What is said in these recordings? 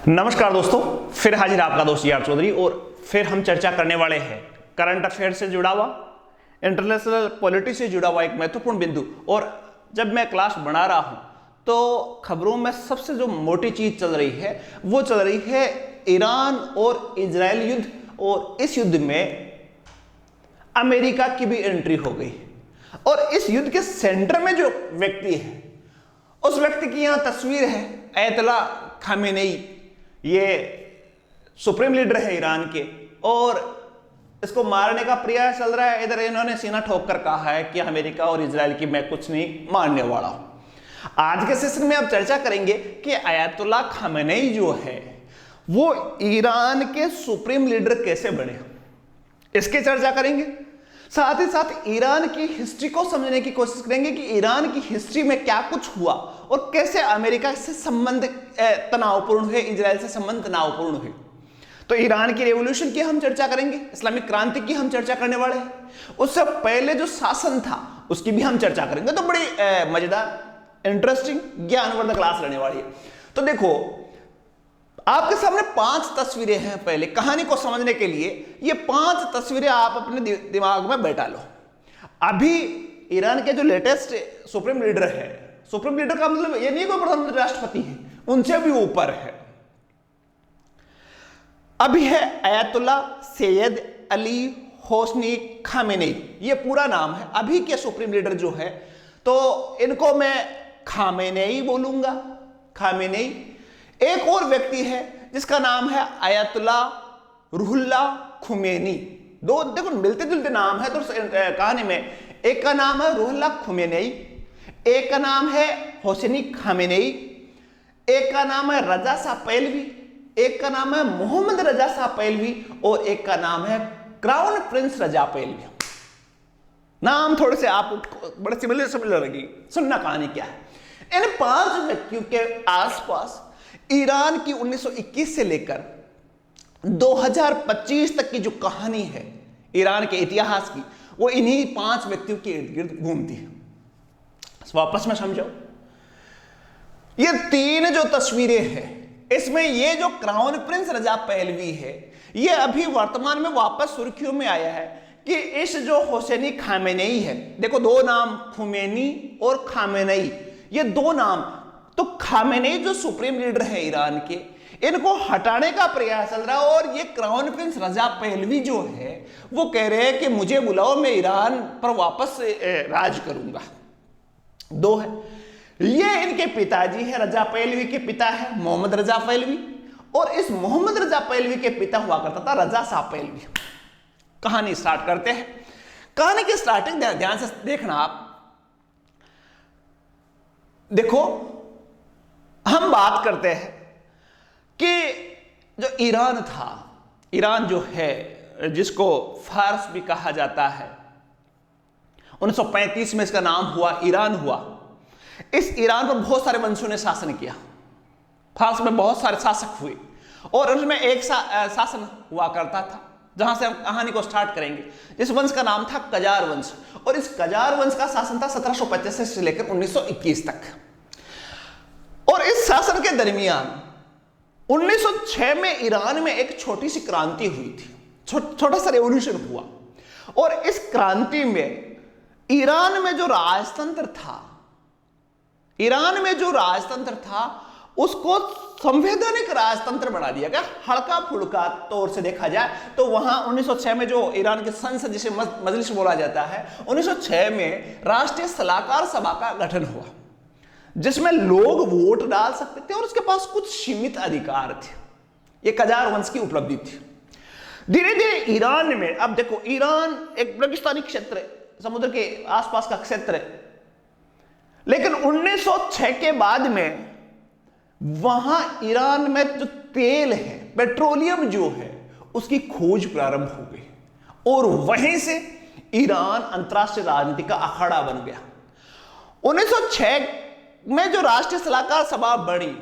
नमस्कार दोस्तों, फिर हाजिर आपका दोस्त यार चौधरी। और फिर हम चर्चा करने वाले हैं करंट अफेयर से जुड़ा हुआ, इंटरनेशनल पॉलिटिक्स से जुड़ा हुआ एक महत्वपूर्ण बिंदु। और जब मैं क्लास बना रहा हूं तो खबरों में सबसे जो मोटी चीज चल रही है वो चल रही है ईरान और इजराइल युद्ध। और इस युद्ध में अमेरिका की भी एंट्री हो गई। और इस युद्ध के सेंटर में जो व्यक्ति है उस व्यक्ति की यहां तस्वीर है, अयतुल्ला खामेनेई। ये सुप्रीम लीडर है ईरान के और इसको मारने का प्रयास चल रहा है। इधर इन्होंने सीना ठोक कर कहा है कि अमेरिका और इजराइल की मैं कुछ नहीं मानने वाला हूं। आज के सेशन में आप चर्चा करेंगे कि अयतुल्ला खामेनेई जो है वो ईरान के सुप्रीम लीडर कैसे बने, इसकी चर्चा करेंगे। साथ ही साथ ईरान की हिस्ट्री को समझने की कोशिश करेंगे कि ईरान की हिस्ट्री में क्या कुछ हुआ और कैसे अमेरिका से संबंध तनावपूर्ण हुए, इजराइल से संबंध तनावपूर्ण हुए। तो ईरान की रेवोल्यूशन की हम चर्चा करेंगे, इस्लामिक क्रांति की हम चर्चा करने वाले हैं। उससे पहले जो शासन था उसकी भी हम चर्चा करेंगे। तो बड़ी मजेदार, इंटरेस्टिंग, ज्ञानवर्धक क्लास रहने वाली है। तो देखो, आपके सामने 5 तस्वीरें हैं। पहले कहानी को समझने के लिए ये 5 तस्वीरें आप अपने दिमाग में बैठा लो। अभी ईरान के जो लेटेस्ट सुप्रीम लीडर है, सुप्रीम लीडर का मतलब ये नहीं कोई प्रधानमंत्री राष्ट्रपति है, उनसे भी ऊपर है। अभी है अयतुल्ला सैयद अली होसनी खामेनेई, ये पूरा नाम है अभी के सुप्रीम लीडर जो है। तो इनको मैं खामेनेई बोलूंगा, खामेनेई। एक और व्यक्ति है जिसका नाम है अयतुल्ला रुहुल्ला खुमैनी। दो देखो मिलते जुलते नाम है तो कहानी में। एक का नाम है रुहुल्ला खुमैनी, एक का नाम है होसनी खामेनेई, एक का नाम है रजा शाह पहलवी, एक का नाम है मोहम्मद रजा शाह पहलवी और एक का नाम है क्राउन प्रिंस रजा पहलवी। नाम थोड़े से आपको बड़े सिमिलर लगी। सुनना कहानी क्या है। इन 5 व्यक्तियों के आसपास ईरान की 1921 से लेकर 2025 तक की जो कहानी है ईरान के इतिहास की, वो इन्हीं 5 व्यक्तियों के इर्द गिर्द घूमती है। वापस में समझो, ये 3 जो तस्वीरें हैं इसमें ये जो क्राउन प्रिंस रजा पहलवी है ये अभी वर्तमान में वापस सुर्खियों में आया है कि इस जो होसनी खामेनेई है, देखो 2 नाम खुमैनी और खामेनेई, ये 2 नाम। तो खामेनेई जो सुप्रीम लीडर है ईरान के, इनको हटाने का प्रयास चल रहा है। और ये क्राउन प्रिंस रजा पहलवी जो है वो कह रहे हैं कि मुझे बुलाओ, मैं ईरान पर वापस राज करूंगा। 2 है। ये इनके पिताजी है, रजा पहलवी के पिता है मोहम्मद रजा पहलवी, और इस मोहम्मद रजा पहलवी के पिता हुआ करता था रजा शाह पहलवी। कहानी स्टार्ट करते हैं। कहानी की स्टार्टिंग ध्यान से देखना आप। देखो, हम बात करते हैं कि जो ईरान था, ईरान जो है जिसको फारस भी कहा जाता है, 1935 में इसका नाम हुआ ईरान हुआ। इस ईरान पर बहुत सारे वंशों ने शासन किया। फारस में बहुत सारे शासक हुए और उसमें एक शासन हुआ करता था जहां से हम कहानी को स्टार्ट करेंगे। इस वंश का नाम था कजार वंश और इस कजार वंश का शासन था 1785 से लेकर 1921 तक। और इस शासन के दरमियान 1906 में ईरान में एक छोटी सी क्रांति हुई थी, छोटा सा रेवोल्यूशन हुआ। और इस क्रांति में ईरान में जो राजतंत्र था, ईरान में जो राजतंत्र था उसको संवैधानिक राजतंत्र बना दिया गया। हल्का फुल्का तौर से देखा जाए तो वहां 1906 में जो ईरान की संसद, जिसे मजलिस बोला जाता है, 1906 में राष्ट्रीय सलाहकार सभा का गठन हुआ जिसमें लोग वोट डाल सकते थे और उसके पास कुछ सीमित अधिकार थे। ये कजार वंश की उपलब्धि थी। धीरे धीरे ईरान में, अब देखो ईरान एक रेगिस्तानी क्षेत्र है, समुद्र के आसपास का क्षेत्र है, लेकिन 1906 के बाद में वहां ईरान में जो तेल है, पेट्रोलियम जो है, उसकी खोज प्रारंभ हो गई और वहीं से ईरान अंतरराष्ट्रीय राजनीति का अखाड़ा बन गया। 1906 में जो राष्ट्रीय सलाहकार सभा बनी,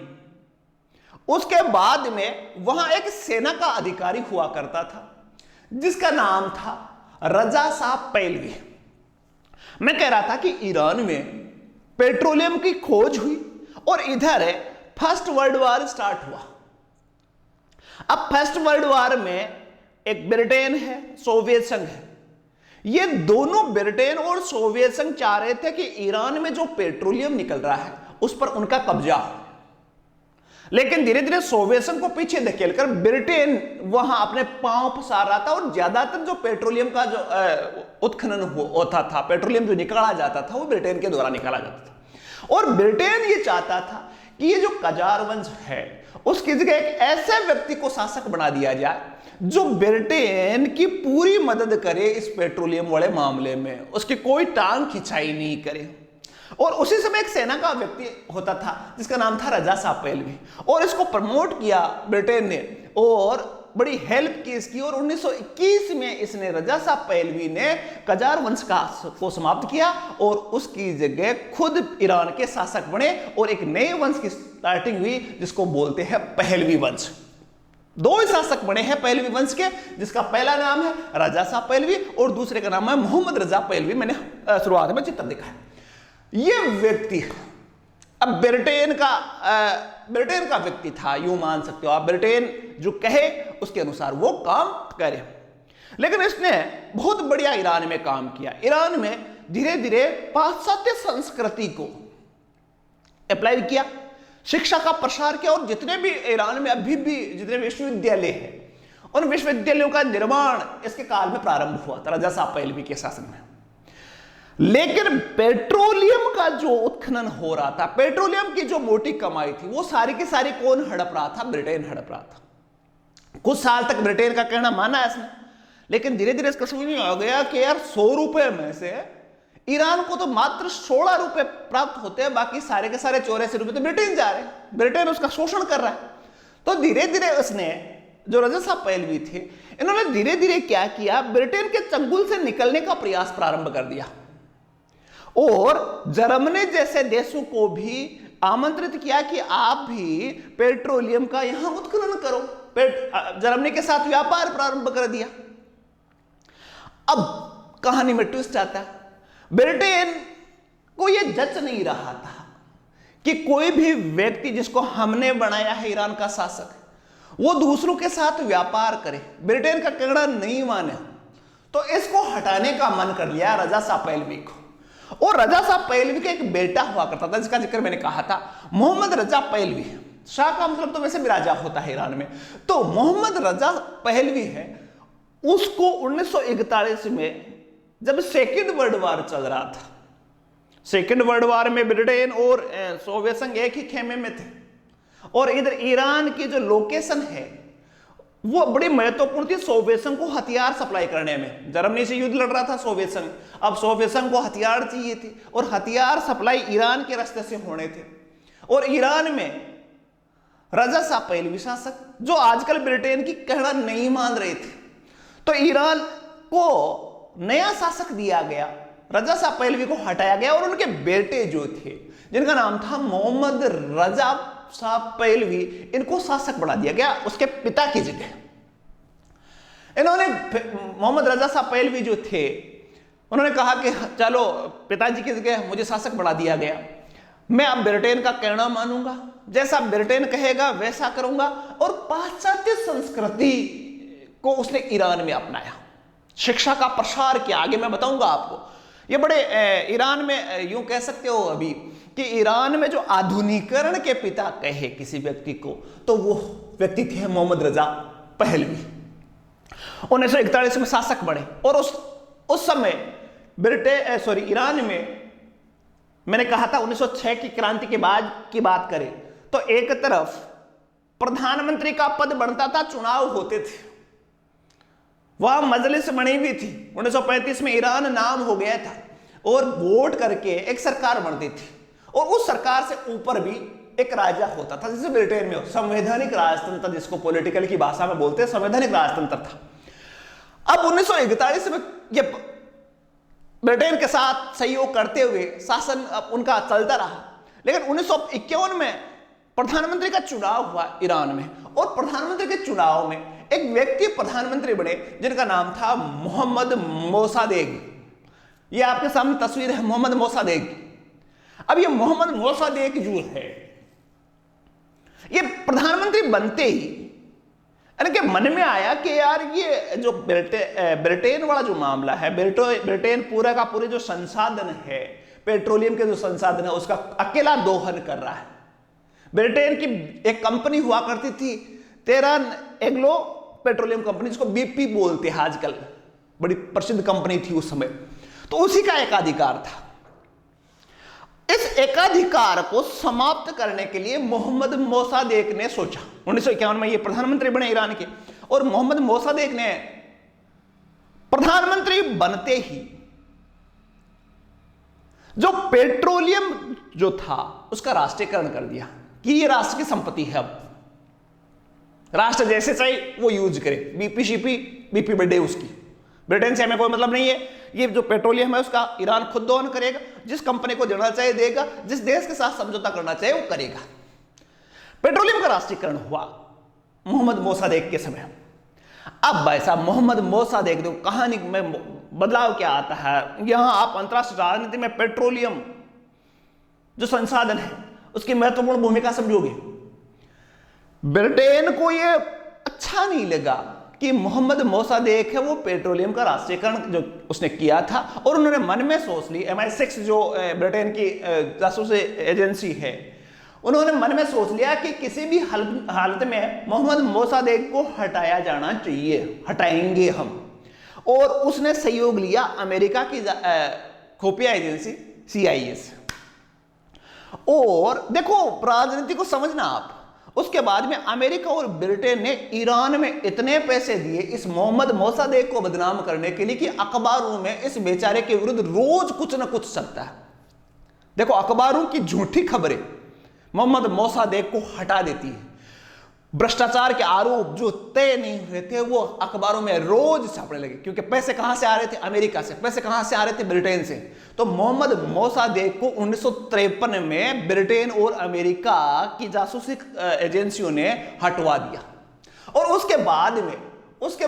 उसके बाद में वहां एक सेना का अधिकारी हुआ करता था जिसका नाम था रजा शाह पहलवी। मैं कह रहा था कि ईरान में पेट्रोलियम की खोज हुई और इधर फर्स्ट वर्ल्ड वॉर स्टार्ट हुआ। अब फर्स्ट वर्ल्ड वॉर में एक ब्रिटेन है, सोवियत संघ है। ये दोनों ब्रिटेन और सोवियत संघ चाह रहे थे कि ईरान में जो पेट्रोलियम निकल रहा है उस पर उनका कब्जा हो, लेकिन धीरे धीरे सोवियत संघ को पीछे धकेलकर ब्रिटेन वहां अपने पांव फंसा रहा था और ज्यादातर जो पेट्रोलियम का जो उत्खनन होता था, पेट्रोलियम जो निकाला जाता था वो ब्रिटेन के द्वारा निकाला जाता था। और ब्रिटेन ये चाहता था कि ये जो कजार वंश है उसकी जगह एक ऐसे व्यक्ति को शासक बना दिया जाए जो ब्रिटेन की पूरी मदद करे इस पेट्रोलियम वाले मामले में, उसकी कोई टांग खिंचाई नहीं करे। और उसी समय एक सेना का व्यक्ति होता था जिसका नाम था रजा शाह पहलवी, और इसको प्रमोट किया ब्रिटेन ने और बड़ी हेल्प की इसकी। और 1921 में इसने रजा शाह पहलवी ने कजार वंश को समाप्त किया और उसकी जगह खुद ईरान के शासक बने और एक नए वंश की स्टार्टिंग हुई जिसको बोलते हैं पहलवी वंश। दो ही शासक बने हैं पहलवी वंश के, जिसका पहला नाम है रजा शाह पहलवी और दूसरे का नाम है मोहम्मद रजा पहलवी। मैंने शुरुआत में चित्र दिखा है। यह व्यक्ति अब ब्रिटेन का व्यक्ति था, यूं मान सकते हो आप। ब्रिटेन जो कहे उसके अनुसार वो काम करे, लेकिन इसने बहुत बढ़िया ईरान में काम किया। ईरान में धीरे धीरे पाश्चात्य संस्कृति को अप्लाई किया, शिक्षा का प्रसार किया और जितने भी ईरान में अभी भी जितने विश्वविद्यालय हैं उन विश्वविद्यालयों का निर्माण इसके काल में प्रारंभ हुआ था रजा शाह पहलवी के शासन में। लेकिन पेट्रोलियम का जो उत्खनन हो रहा था, पेट्रोलियम की जो मोटी कमाई थी, वो सारी की सारी कौन हड़प रहा था? ब्रिटेन हड़प रहा था। कुछ साल तक ब्रिटेन का कहना माना इसने, लेकिन धीरे धीरे इसका समझ में आ गया कि यार 100 रुपए में से ईरान को तो मात्र 16 रुपए प्राप्त होते हैं, बाकी सारे के सारे 84 रुपए तो ब्रिटेन जा रहे हैं, ब्रिटेन उसका शोषण कर रहा है। तो धीरे धीरे उसने, जो रजा शाह पहलवी थे, इन्होंने धीरे धीरे क्या किया, ब्रिटेन के चंगुल से निकलने का प्रयास प्रारंभ कर दिया और जर्मनी जैसे देशों को भी आमंत्रित किया कि आप भी पेट्रोलियम का यहां उत्खनन करो। जर्मनी के साथ व्यापार प्रारंभ कर दिया। अब कहानी में ट्विस्ट आता है। ब्रिटेन को यह जच नहीं रहा था कि कोई भी व्यक्ति जिसको हमने बनाया है ईरान का शासक, वो दूसरों के साथ व्यापार करे, ब्रिटेन का कहना नहीं माने, तो इसको हटाने का मन कर लिया रजा शाह पहलवी को। और रजा शाह पहलवी का एक बेटा हुआ करता था जिसका जिक्र मैंने कहा था, मोहम्मद रजा पहलवी। शाह का मतलब तो वैसे भी राजा होता है ईरान में, तो मोहम्मद रजा पहलवी है। उसको 1941 में जब सेकेंड वर्ल्ड वॉर चल रहा था, सेकेंड वर्ल्ड वॉर में ब्रिटेन और सोवियत संघ एक ही खेमे में थे और इधर ईरान की जो लोकेशन है वो बड़ी महत्वपूर्ण थी सोवियत संघ को हथियार सप्लाई करने में। जर्मनी से युद्ध लड़ रहा था सोवियत संघ, अब सोवियत संघ को हथियार चाहिए थे और हथियार सप्लाई ईरान के रास्ते से होने थे। और ईरान में रजा शाह पहलवी शासक, जो आजकल ब्रिटेन की कहना नहीं मान रहे थे, तो ईरान को नया शासक दिया गया, रजा शाह पहलवी को हटाया गया और उनके बेटे जो थे जिनका नाम था मोहम्मद रजा शाह पहलवी, इनको शासक बना दिया गया उसके पिता की जगह। इन्होंने मोहम्मद रजा शाह पहलवी जो थे उन्होंने कहा कि चलो पिताजी की जगह मुझे शासक बना दिया गया, मैं अब ब्रिटेन का कहना मानूंगा, जैसा ब्रिटेन कहेगा वैसा करूंगा। और पाश्चात्य संस्कृति को उसने ईरान में अपनाया, शिक्षा का प्रसार किया। आगे मैं बताऊंगा आपको। ये बड़े ईरान में यूं कह सकते हो अभी कि ईरान में जो आधुनिकीकरण के पिता कहे किसी व्यक्ति को, तो वो व्यक्ति थे मोहम्मद रजा पहलवी। 1941 में शासक बने और उस समय ईरान में, मैंने कहा था 1906 की क्रांति के बाद की बात करें तो एक तरफ प्रधानमंत्री का पद बनता था, चुनाव होते थे, वह मजलिस बनी हुई थी। 1935 में ईरान नाम हो गया था और वोट करके एक सरकार बनती थी और उस सरकार से ऊपर भी एक राजा होता था, जैसे ब्रिटेन में हो संवैधानिक राजतंत्र, जिसको पॉलिटिकल की भाषा में बोलते हैं, संवैधानिक राजतंत्र था। अब 1941 में ये ब्रिटेन के साथ सहयोग करते हुए शासन उनका चलता रहा, लेकिन 1951 में प्रधानमंत्री का चुनाव हुआ ईरान में और प्रधानमंत्री के चुनाव में एक व्यक्ति प्रधानमंत्री बने जिनका नाम था मोहम्मद मोसादेग। ये आपके सामने तस्वीर है मोहम्मद मोसादेग। अब ये मोहम्मद मोसादेग जो है, ये प्रधानमंत्री बनते ही इनके मन में आया कि यार ये जो ब्रिटेन वाला जो मामला है, ब्रिटेन पूरा का पूरे जो संसाधन है, पेट्रोलियम के जो संसाधन है उसका अकेला दोहन कर रहा है। ब्रिटेन की एक कंपनी हुआ करती थी तेरह एग्लो पेट्रोलियम कंपनी, जिसको बीपी बोलते हैं आजकल, बड़ी प्रसिद्ध कंपनी थी उस समय, तो उसी का एकाधिकार था। इस एकाधिकार को समाप्त करने के लिए मोहम्मद मोसादेक ने सोचा, 1951 में ये प्रधानमंत्री बने ईरान के, और मोहम्मद मोसादेक ने प्रधानमंत्री बनते ही जो पेट्रोलियम जो था उसका राष्ट्रीयकरण कर दिया कि ये राष्ट्र की संपत्ति है, अब राष्ट्र जैसे चाहे वो यूज करे, बीपी शीपी बीपी बर्थडे उसकी, ब्रिटेन से हमें कोई मतलब नहीं है, ये जो पेट्रोलियम है उसका ईरान खुद दोहन करेगा, जिस कंपनी को देना चाहिए देगा, जिस देश के साथ समझौता करना चाहिए वो करेगा। पेट्रोलियम का राष्ट्रीयकरण हुआ मोहम्मद मोसादेक के समय। अब भाई साहब मोहम्मद मोसादेक, तो कहानी में बदलाव क्या आता है, यहां आप अंतरराष्ट्रीय राजनीति में पेट्रोलियम जो संसाधन है उसकी महत्वपूर्ण भूमिका समझोगे। ब्रिटेन को यह अच्छा नहीं लगा कि मोहम्मद मोसादेक है वो पेट्रोलियम का राष्ट्रीयकरण जो उसने किया था, और उन्होंने मन में सोच ली, MI6 जो ब्रिटेन की जासूसी एजेंसी है, उन्होंने मन में सोच लिया कि किसी भी हालत में मोहम्मद मोसादेक को हटाया जाना चाहिए, हटाएंगे हम। और उसने सहयोग लिया अमेरिका की खुफिया एजेंसी CIA से। और देखो राजनीति को समझना आप, उसके बाद में अमेरिका और ब्रिटेन ने ईरान में इतने पैसे दिए इस मोहम्मद मोसादेक को बदनाम करने के लिए कि अखबारों में इस बेचारे के विरुद्ध रोज कुछ न कुछ छपता है। देखो अखबारों की झूठी खबरें मोहम्मद मोसादेक को हटा देती है। भ्रष्टाचार के आरोप जो तय नहीं हुए थे वो अखबारों में रोज छापने लगे, क्योंकि पैसे कहां से आ रहे थे, अमेरिका से, पैसे कहां से आ रहे थे, ब्रिटेन से। तो मोहम्मद मोसादेक को 1953 में ब्रिटेन और अमेरिका की जासूसी एजेंसियों ने हटवा दिया। और उसके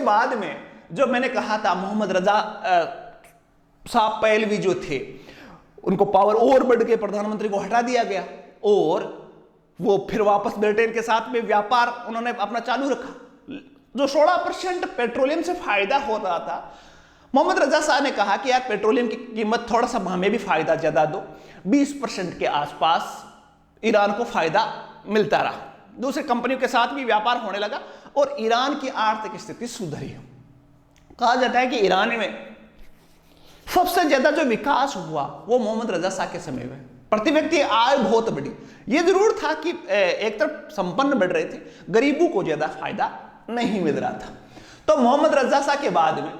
बाद में जो मैंने कहा था मोहम्मद रजा साहब पहलवी जो थे, उनको पावर और बढ़ के प्रधानमंत्री को हटा दिया गया, और वो फिर वापस ब्रिटेन के साथ में व्यापार उन्होंने अपना चालू रखा। जो 16% पेट्रोलियम से फायदा हो रहा था, मोहम्मद रजा साहब ने कहा कि यार पेट्रोलियम की कीमत थोड़ा सा हमें भी फायदा ज्यादा दो। 20% के आसपास ईरान को फायदा मिलता रहा, दूसरी कंपनियों के साथ भी व्यापार होने लगा और ईरान की आर्थिक स्थिति सुधरी। कहा जाता है कि ईरान में सबसे ज्यादा जो विकास हुआ वो मोहम्मद रजा साहब के समय में, प्रति व्यक्ति आय बहुत बड़ी। यह जरूर था कि एक तरफ संपन्न बढ़ रहे थे, गरीबों को ज्यादा फायदा नहीं मिल रहा था। तो मोहम्मद रजा शाह के बाद में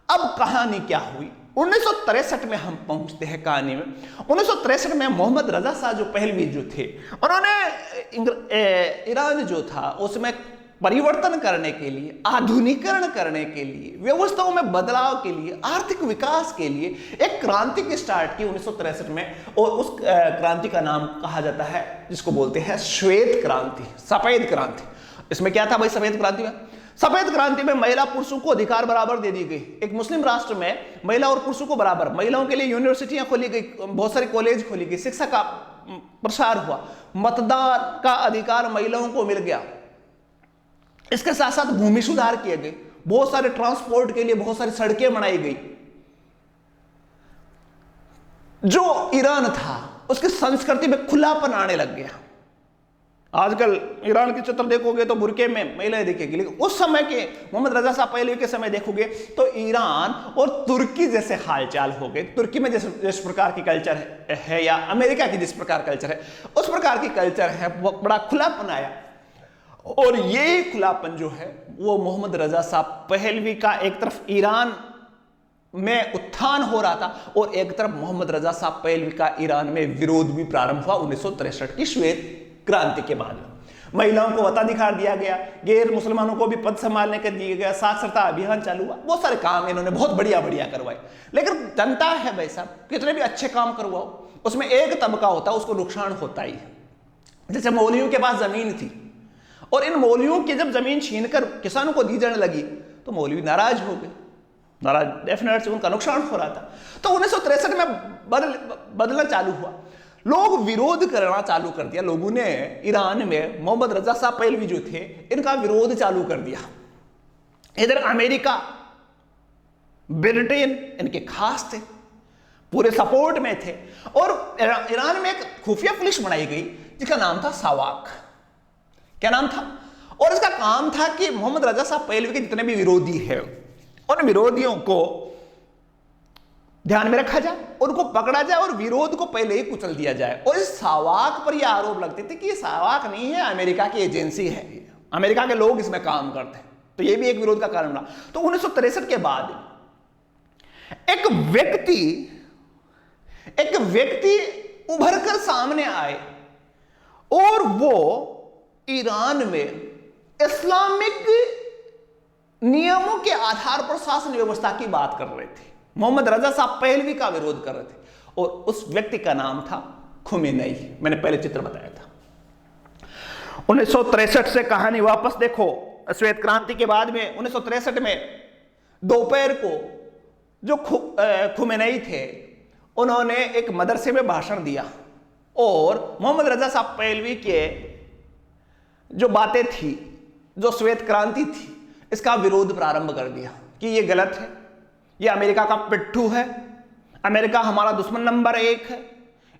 अब कहानी क्या हुई, 1963 में हम पहुंचते हैं कहानी में। 1963 में मोहम्मद रजा शाह जो पहलवी जो थे, उन्होंने ईरान जो था उसमें परिवर्तन करने के लिए, आधुनिकीकरण करने के लिए, व्यवस्थाओं में बदलाव के लिए, आर्थिक विकास के लिए एक क्रांति की स्टार्ट की 1963 में। और उस क्रांति का नाम कहा जाता है, जिसको बोलते हैं श्वेत क्रांति, सफेद क्रांति। इसमें क्या था भाई सफेद क्रांति में? सफेद क्रांति में महिला पुरुषों को अधिकार बराबर दे दी गई। एक मुस्लिम राष्ट्र में महिला और पुरुषों को बराबर, महिलाओं के लिए यूनिवर्सिटियां खोली गई, बहुत सारी कॉलेज खोली गई, शिक्षा का प्रसार हुआ, मतदान का अधिकार महिलाओं को मिल गया। इसके साथ साथ भूमि सुधार किए गए, बहुत सारे ट्रांसपोर्ट के लिए बहुत सारी सड़कें बनाई गई। जो ईरान था उसकी संस्कृति में खुलापन आने लग गया। आजकल ईरान के चित्र देखोगे तो बुरके में महिलाएं दिखेगी, लेकिन उस समय के मोहम्मद रजा शाह पहलवी के समय देखोगे तो ईरान और तुर्की जैसे हालचाल हो गए। तुर्की में जिस प्रकार की कल्चर है या अमेरिका की जिस प्रकार कल्चर है, उस प्रकार की कल्चर है, वो बड़ा खुलापन आया। और ये खुलापन जो है वो मोहम्मद रजा शाह पहलवी का एक तरफ ईरान में उत्थान हो रहा था और एक तरफ मोहम्मद रजा शाह पहलवी का ईरान में विरोध भी प्रारंभ हुआ 1963 की श्वेत क्रांति के बाद। महिलाओं को वताधिकार दिया गया, गैर मुसलमानों को भी पद संभालने का दिया गया, साक्षरता अभियान चालू हुआ, बहुत सारे काम इन्होंने बहुत बढ़िया करवाए। लेकिन जनता है भाई साहब, कितने भी अच्छे काम करवाओ उसमें एक तबका होता है उसको नुकसान होता ही। जैसे मौलवियों के पास जमीन थी और इन मौलवियों की जब जमीन छीनकर किसानों को दी जाने लगी तो मौलवी नाराज हो गए, नाराज डेफिनेटली उनका नुकसान हो रहा था। तो 1963 में बदलना चालू हुआ। लोग विरोध करना चालू कर दिया। लोगों ने ईरान में मोहम्मद रजा शाह पहलवी जो थे इनका विरोध चालू कर दिया। इधर अमेरिका, ब्रिटेन इनके खास थे, पूरे सपोर्ट में थे। और ईरान में एक खुफिया पुलिस बनाई गई जिसका नाम था सावाक। क्या नाम था? और इसका काम था कि मोहम्मद रजा शाह पहलवी के जितने भी विरोधी हैं उन विरोधियों को ध्यान में रखा जाए, उनको पकड़ा जाए और विरोध को पहले ही कुचल दिया जाए। और इस सावाक पर यह आरोप लगते थे कि ये सावाक नहीं है, अमेरिका की एजेंसी है, अमेरिका के लोग इसमें काम करते हैं। तो यह भी एक विरोध का कारण रहा। तो 1963 के बाद एक व्यक्ति उभर कर सामने आए और वो ईरान में इस्लामिक नियमों के आधार पर शासन व्यवस्था की बात कर रहे थे। मोहम्मद रजा शाह पहलवी का विरोध कर रहे थे और उस व्यक्ति का नाम था खुमेनेई। मैंने पहले चित्र बताया था। 1963 से कहानी वापस देखो। श्वेत क्रांति के बाद में 1963 में दोपहर को जो खुमेनेई थे उन्होंने एक मदरसे में भाषण दिया और मोहम्मद रजा शाह पहलवी के जो बातें थी, जो श्वेत क्रांति थी, इसका विरोध प्रारंभ कर दिया कि यह गलत है, यह अमेरिका का पिट्ठू है, अमेरिका हमारा दुश्मन नंबर 1 है,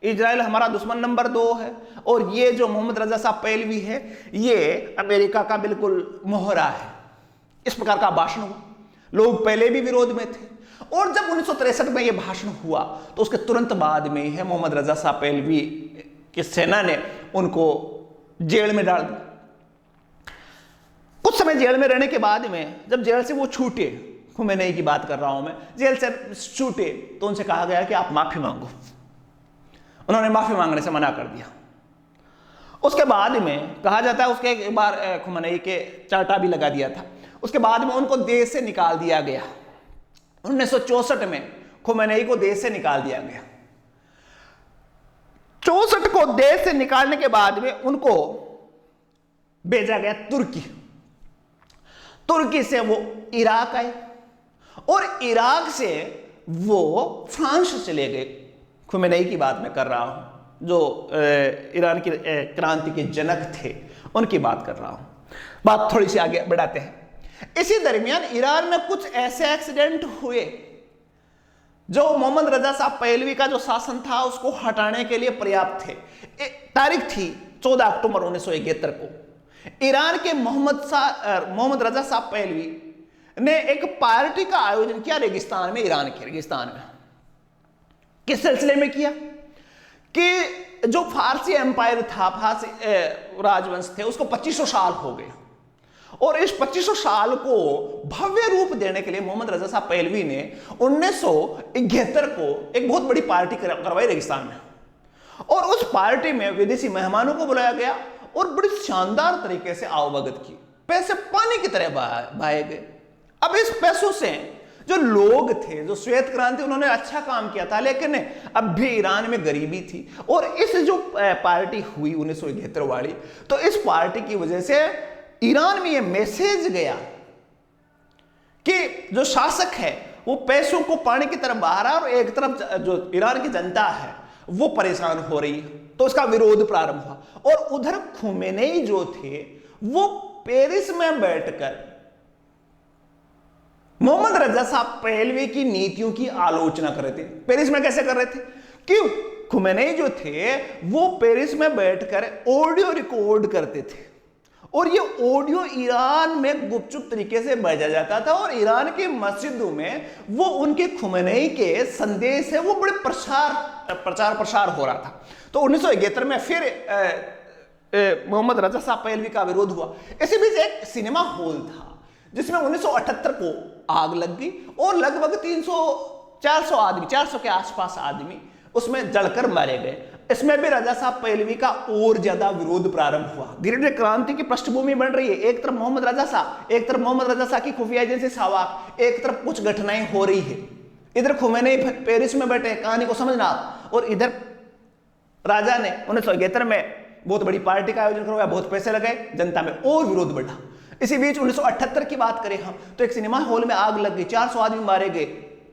इजराइल हमारा दुश्मन नंबर 2 है और ये जो मोहम्मद रजा शाह पहलवी है ये अमेरिका का बिल्कुल मोहरा है। इस प्रकार का भाषण हुआ। लोग पहले भी विरोध में थे और जब 1963 में यह भाषण हुआ तो उसके तुरंत बाद में है मोहम्मद रजा शाह पहलवी की सेना ने उनको जेल में डाल दिया। कुछ समय जेल में रहने के बाद में जब जेल से वो छूटे, खुमेनेई की बात कर रहा हूं मैं, जेल से छूटे तो उनसे कहा गया कि आप माफी मांगो। उन्होंने माफी मांगने से मना कर दिया। उसके बाद में कहा जाता है उसके एक बार खुमेनेई के चार्टा भी लगा दिया था। उसके बाद में उनको देश से निकाल दिया गया। 1964 में खुमेनेई को देश से निकाल दिया गया। 64 को देश से निकालने के बाद में उनको भेजा गया तुर्की। तुर्की से वो इराक आए और इराक से वो फ्रांस चले गए। खुमेनेई की बात मैं कर रहा हूं, जो ईरान की क्रांति के जनक थे उनकी बात कर रहा हूं। बात थोड़ी सी आगे बढ़ाते हैं। इसी दरमियान ईरान में कुछ ऐसे एक्सीडेंट हुए जो मोहम्मद रजा शाह पहलवी का जो शासन था उसको हटाने के लिए पर्याप्त थे। तारीख थी 14 अक्टूबर 1971 को। ईरान के मोहम्मद रजा शाह पहलवी ने एक पार्टी का आयोजन किया रेगिस्तान में, ईरान के रेगिस्तान में। किस सिलसिले में किया कि जो फारसी एम्पायर था, फारसी राजवंश थे, उसको 2500 साल हो गए और इस 2500 साल को भव्य रूप देने के लिए मोहम्मद रजा शाह पहलवी ने 1971 को एक बहुत बड़ी पार्टी करवाई रेगिस्तान में और उस पार्टी में विदेशी मेहमानों को बुलाया गया और बड़ी शानदार तरीके से आवभगत की। पैसे पानी की तरह बहाए गए। अब इस पैसों से जो लोग थे, जो श्वेत क्रांति, उन्होंने अच्छा काम किया था, लेकिन अब भी ईरान में गरीबी थी और इस जो पार्टी हुई 1971 वाली, तो इस पार्टी की वजह से ईरान में यह मैसेज गया कि जो शासक है वो पैसों को पानी की तरफ बहा रहा है और एक तरफ जो ईरान की जनता है वो परेशान हो रही है। तो इसका विरोध प्रारंभ हुआ और उधर खुमेनेई जो थे वो पेरिस में बैठकर मोहम्मद रजा शाह पहलवी की नीतियों की आलोचना कर रहे थे। पेरिस में कैसे कर रहे थे? क्यों? खुमेनेई जो थे वो पेरिस में बैठकर ऑडियो रिकॉर्ड करते थे और ये ऑडियो ईरान में गुपचुप तरीके से भेजा जाता था और ईरान की मस्जिदों में वो उनके खुमेनेई के संदेश है वो बड़े प्रचार प्रसार हो रहा था। तो 1971 में फिर मोहम्मद रजा शाह पहलवी का विरोध हुआ। इसी बीच एक सिनेमा हॉल था जिसमें 1978 को आग लग गई और लगभग 400 के आसपास आदमी उसमें जलकर मारे गए। इसमें भी रजा शाह पहलवी का और ज्यादा विरोध प्रारंभ हुआ। धीरे धीरे क्रांति की पृष्ठभूमि बन रही है। एक तरफ मोहम्मद रजा शाह, एक तरफ मोहम्मद रजा शाह की खुफिया एजेंसी सावाक, एक तरफ कुछ घटनाएं हो रही है। इधर खुमेनेई पेरिस में बैठे, कहानी को समझना आप, और इधर राजा ने 1971 में बहुत बड़ी पार्टी का आयोजन करवाया, बहुत पैसे लगाए, जनता में और विरोध बढ़ा। इसी बीच 1978 की बात करें हम तो एक सिनेमा हॉल में आग लग गई, 400 आदमी मारे गए।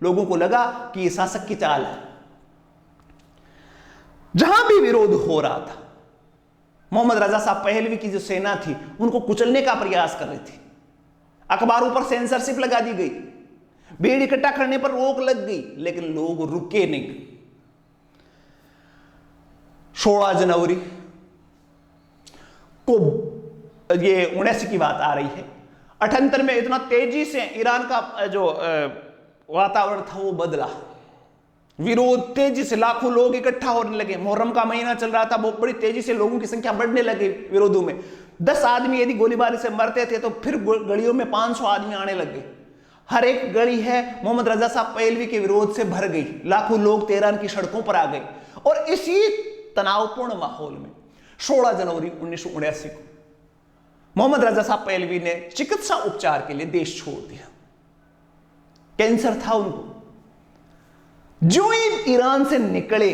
लोगों को लगा कि ये शासक की चाल है। जहां भी विरोध हो रहा था, मोहम्मद रजा साहब पहलवी की जो सेना थी उनको कुचलने का प्रयास कर रही थी। अखबारों पर सेंसरशिप लगा दी गई, भीड़ इकट्ठा करने पर रोक लग गई, लेकिन लोग रुके नहीं। 16 जनवरी को ये 79 की बात आ रही है। 78 में इतना तेजी से ईरान का जो वातावरण था वो बदला, विरोध तेजी से, लाखों लोग इकट्ठा होने लगे। मुहर्रम का महीना चल रहा था, बहुत बड़ी तेजी से लोगों की संख्या बढ़ने लगी विरोधों में। 10 आदमी यदि गोलीबारी से मरते थे तो फिर गलियों में 500 आदमी आने लग गए। हर एक गली है मोहम्मद रजा साहब पहलवी के विरोध से भर गई, लाखों लोग तेहरान की सड़कों पर आ गए। और इसी तनावपूर्ण माहौल में 16 जनवरी 1979 को मोहम्मद रजा साहब पहलवी ने चिकित्सा उपचार के लिए देश छोड़ दिया। कैंसर था उनको। जो ही ईरान से निकले,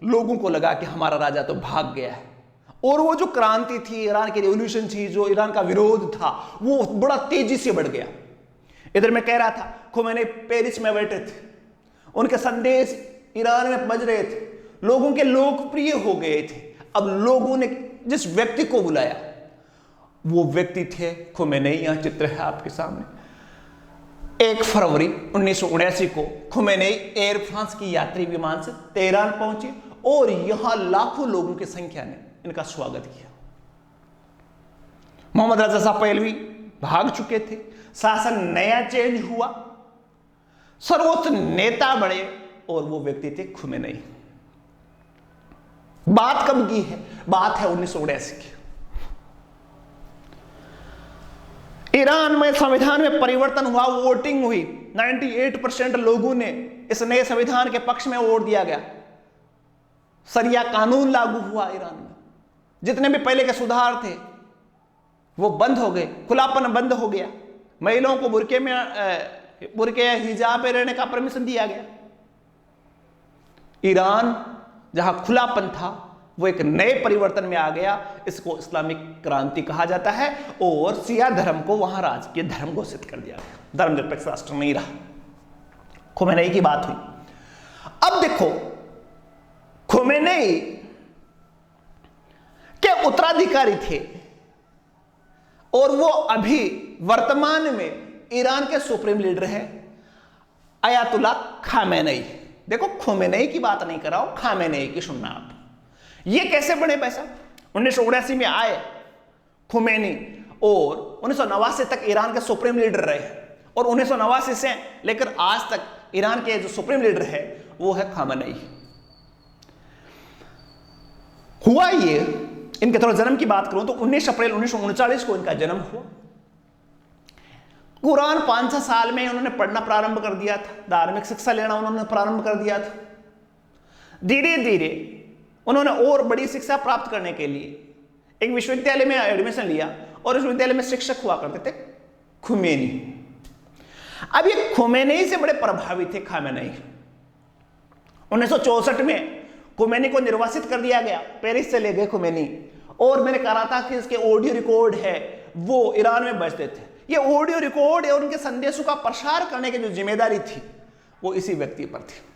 लोगों को लगा कि हमारा राजा तो भाग गया है। और वो जो क्रांति थी, ईरान की रिवॉल्यूशन थी, जो ईरान का विरोध था, वो बड़ा तेजी से बढ़ गया। इधर मैं कह रहा था, खुमैनी पेरिस में बैठे थे, उनके संदेश ईरान में बज रहे थे, लोगों के लोकप्रिय हो गए थे। अब लोगों ने जिस व्यक्ति को बुलाया वो व्यक्ति थे खुमैनी। यहां चित्र है आपके सामने। 1 फरवरी 1979 को खुमैनी एयर फ्रांस की यात्री विमान से तेहरान पहुंचे और यहां लाखों लोगों की संख्या ने इनका स्वागत किया। मोहम्मद रजा साहब पहलवी भाग चुके थे, शासन नया चेंज हुआ, सर्वोच्च नेता बने और वो व्यक्ति थे खुमैनी। बात कब की है? बात है 1979 की। ईरान में संविधान में परिवर्तन हुआ, वोटिंग हुई, 98% लोगों ने इस नए संविधान के पक्ष में वोट दिया गया। शरिया कानून लागू हुआ ईरान में। जितने भी पहले के सुधार थे वो बंद हो गए, खुलापन बंद हो गया। महिलाओं को बुरके या हिजाब में रहने का परमिशन दिया गया। ईरान जहां खुलापन था वो एक नए परिवर्तन में आ गया। इसको इस्लामिक क्रांति कहा जाता है और शिया धर्म को वहां राजकीय धर्म घोषित कर दिया गया। धर्मनिरपेक्ष राष्ट्र नहीं रहा। खुमैनी की बात हुई। अब देखो, खुमैनी के उत्तराधिकारी थे और वो अभी वर्तमान में ईरान के सुप्रीम लीडर हैं अयातुल्ला खामेनी। देखो, खुमैनी की बात नहीं कर रहा हूं, खामेनी की सुनना आप। ये कैसे बने पैसा? 1979 में आए खुमैनी और 1989 तक ईरान के सुप्रीम लीडर रहे और 1989 से लेकर आज तक ईरान के जो सुप्रीम लीडर है वो है खामेनी। हुआ ये, इनके थोड़ा जन्म की बात करूं तो 19 अप्रैल 1939 को इनका जन्म हुआ। कुरान 5-6 साल में उन्होंने पढ़ना प्रारंभ कर दिया था, धार्मिक शिक्षा लेना उन्होंने प्रारंभ कर दिया था। धीरे धीरे उन्होंने और बड़ी शिक्षा प्राप्त करने के लिए एक विश्वविद्यालय में एडमिशन लिया और उस विद्यालय में शिक्षक हुआ करते थे खुमैनी। अब ये खुमैनी से बड़े प्रभावित थे खामेनी। 1964 में खुमैनी को निर्वासित कर दिया गया, पेरिस से ले गए खुमैनी। और मैंने कहा था कि इसके ऑडियो रिकॉर्ड है वो ईरान में बजते थे। ये ऑडियो रिकॉर्ड और उनके संदेशों का प्रसार करने की जो जिम्मेदारी थी वो इसी व्यक्ति पर थी।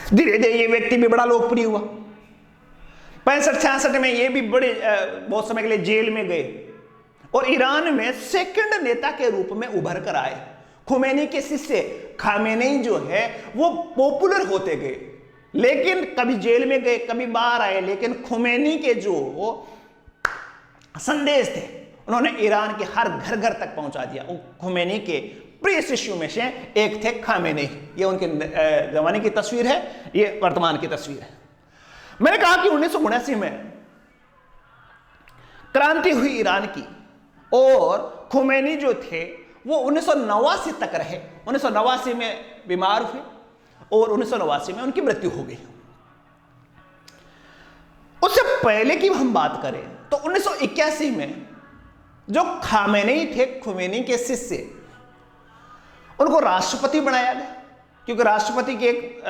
धीरे धीरे ये व्यक्ति भी बड़ा लोकप्रिय हुआ। 65-66 में ये भी बड़े बहुत समय के लिए जेल में गए और ईरान में सेकंड नेता के रूप में उभर कर आए। खुमैनी के शिष्य खामेनी जो है वो पॉपुलर होते गए, लेकिन कभी जेल में गए, कभी बाहर आए, लेकिन खुमैनी के जो संदेश थे उन्होंने ईरान के हर घर घर तक पहुंचा दिया। खुमैनी के प्रिय शिष्यों में से एक थे खामेनी। ये उनके जमाने की तस्वीर है, ये वर्तमान की तस्वीर है। मैंने कहा कि 1979 में क्रांति हुई ईरान की और खुमैनी जो थे वो 1989 तक रहे। 1989 में बीमार हुए और 1989 में उनकी मृत्यु हो गई। उससे पहले की हम बात करें तो 1981 में जो खामेनी थे, खुमैनी के शिष्य, उनको राष्ट्रपति बनाया गया क्योंकि राष्ट्रपति के एक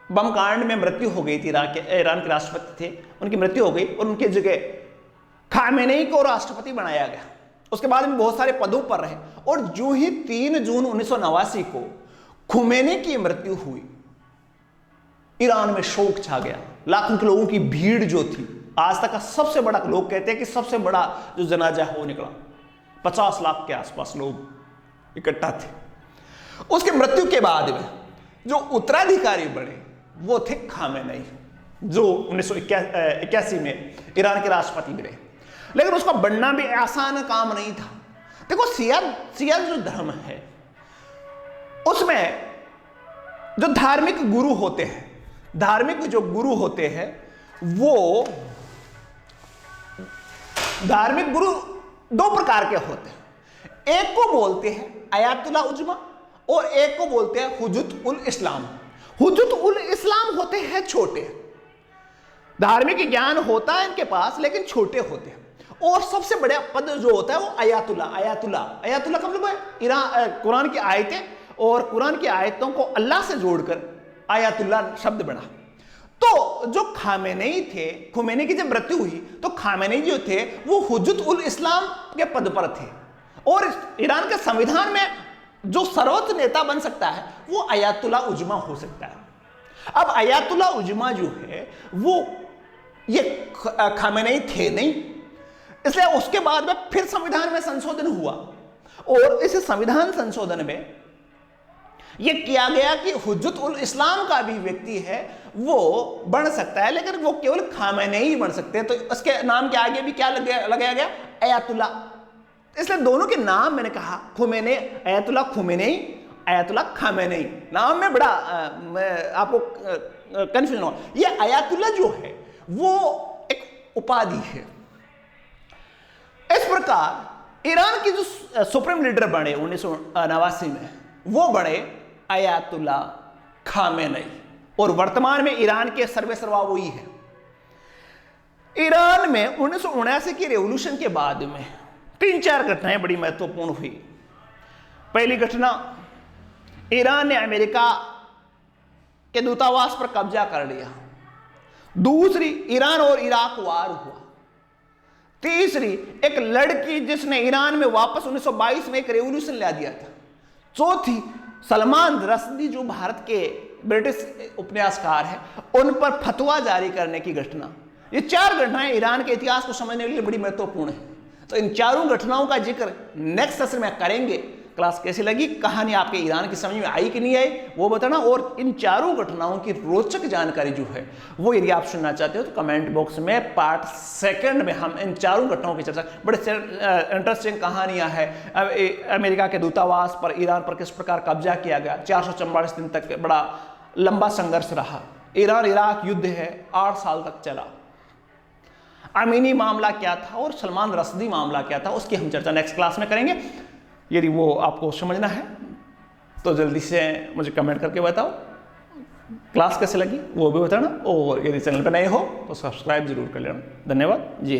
बम कांड में मृत्यु हो गई थी। ईरान के राष्ट्रपति थे, उनकी मृत्यु हो गई और उनकी जगह खामेनी को राष्ट्रपति बनाया गया। उसके बाद में बहुत सारे पदों पर रहे और जो ही 3 जून 1989 को खुमैनी की मृत्यु हुई, ईरान में शोक छा गया। लाखों के लोगों की भीड़ जो थी, आज तक का सबसे बड़ा, लोग कहते हैं कि सबसे बड़ा जो जनाजा है वो निकला, 50 लाख के आसपास लोग इकट्ठा थे। उसकी मृत्यु के बाद में जो उत्तराधिकारी बने वो थे खामेनेई, जो 1981 में ईरान के राष्ट्रपति बने। लेकिन उसका बनना भी आसान काम नहीं था। देखो, शिया जो धर्म है उसमें जो धार्मिक गुरु होते हैं, धार्मिक जो गुरु होते हैं वो धार्मिक गुरु दो प्रकार के होते हैं। एक को बोलते हैं अयातुल्ला उजमा और एक को बोलते हैं हुज्जत उल इस्लाम। हुज्जत उल इस्लाम होते हैं छोटे, धार्मिक ज्ञान होता है इनके पास लेकिन छोटे होते हैं। और सबसे बड़ा पद जो होता है वो अयातुल्ला का मतलब है कुरान की आयतें, और कुरान की आयतों को अल्लाह से जोड़कर अयातुल्ला शब्द बना। तो जो खामेनेई थे, खुमैनी की जब मृत्यु हुई तो खामेनेई जो थे वो हुज्जत उल इस्लाम के पद पर थे। और ईरान के संविधान में जो सर्वोच्च नेता बन सकता है वो अयातुल्ला उजमा हो सकता है। अब अयातुल्ला उजमा जो है वो ये खामेनेई थे नहीं, इसलिए उसके बाद में फिर संविधान में संशोधन हुआ और इस संविधान संशोधन में यह किया गया कि हुज्जत उल इस्लाम का भी व्यक्ति है वो बन सकता है, लेकिन वो केवल खामेनेई बन सकते हैं। तो उसके नाम के आगे भी क्या लगाया गया? अयातुल्ला। इसलिए दोनों के नाम मैंने कहा Khomeini, Ayatollah Khomeini, Ayatollah Khamenei. नाम में बड़ा आपको कंफ्यूजन हो। ये अयातुल्ला जो है वो एक उपाधि है। इस प्रकार ईरान की जो सुप्रीम लीडर बने 1989 में वो बने अयातुल्ला खामेनेई, और वर्तमान में ईरान के सर्वेसर्वा वही है। ईरान में 1979 की रेवोल्यूशन के बाद में 3-4 घटनाएं बड़ी महत्वपूर्ण हुई। पहली घटना, ईरान ने अमेरिका के दूतावास पर कब्जा कर लिया। दूसरी, ईरान और इराक वार हुआ। तीसरी, एक लड़की जिसने ईरान में वापस 1922 में एक रेवोल्यूशन ला दिया था। चौथी, सलमान रश्दी जो भारत के ब्रिटिश उपन्यासकार हैं उन पर फतवा जारी करने की घटना। ये 4 घटनाएं ईरान के इतिहास को समझने के लिए बड़ी महत्वपूर्ण है। तो इन चारों घटनाओं का जिक्र नेक्स्ट सेशन में करेंगे। क्लास कैसी लगी, कहानी आपके ईरान की समझ में आई कि नहीं आई वो बताना, और इन चारों घटनाओं की रोचक जानकारी जो है वो यदि आप सुनना चाहते हो तो कमेंट बॉक्स में पार्ट 2 में हम इन चारों घटनाओं की चर्चा, बड़े इंटरेस्टिंग कहानियां हैं। अमेरिका के दूतावास पर ईरान पर किस प्रकार कब्जा किया गया, 444 दिन तक बड़ा लंबा संघर्ष रहा। ईरान इराक युद्ध है 8 साल तक चला। अमीनी मामला क्या था और सलमान रश्दी मामला क्या था, उसकी हम चर्चा नेक्स्ट क्लास में करेंगे। यदि वो आपको समझना है तो जल्दी से मुझे कमेंट करके बताओ। क्लास कैसे लगी वो भी बताना, और यदि चैनल पर नए हो तो सब्सक्राइब जरूर कर लेना। धन्यवाद जी।